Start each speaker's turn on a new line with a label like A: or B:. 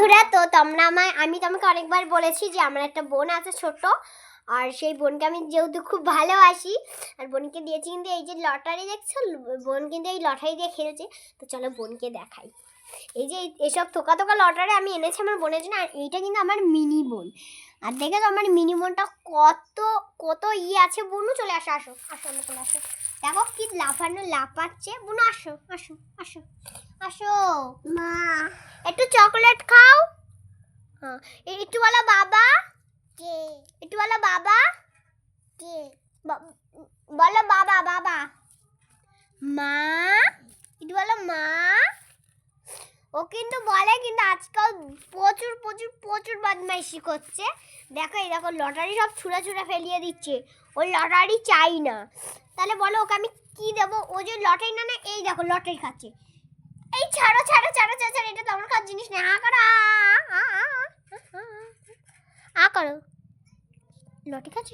A: বন্ধুরা, তো তোমরা আমি তোমাকে অনেকবার বলেছি যে আমার একটা বোন আছে ছোট, আর সেই বোনকে আমি যেহেতু খুব ভালোবাসি আর বোনকে দিয়েছি কিন্তু এই যে লটারি দেখছো, বোন কিন্তু এই লটারি দিয়ে খেলছে। তো চলো বোনকে দেখাই। এই যে এসব থোকা থোকা লটারি আমি এনেছি আমার বোনের জন্য, আর এইটা কিন্তু আমার মিনি বোন। আর দেখে তো আমার মিনি বোনটা কত কত আছে। বুনু চলে আসো, আসো আসো, আমি চলে আসো। দেখো কি লাফাচ্ছে। বুনু আসো আসো আসো আসো। মা একটু চকলেট খাও। হ্যাঁ, একটু বলো বাবা কে, একটু বলো বাবা কে, বলো বাবা বাবা। মা একটু বলো মা। ও কিন্তু বলে, কিন্তু আজকাল প্রচুর প্রচুর প্রচুর বদমাইশি করছে। দেখো এই দেখো লটারি সব ছুঁড়ে ছুঁড়ে ফেলিয়ে দিচ্ছে। ওর লটারি চাই না। তাহলে বলো ওকে আমি কি দেবো? ও যে লটারি না না, এই দেখো লটারি খাচ্ছে। এই ছাড়ো ছাড়ো ছাড়ো ছাড়ো, এটা তো আমার কাজ জিনিস না। করো করো লটারি খাচ্ছিস।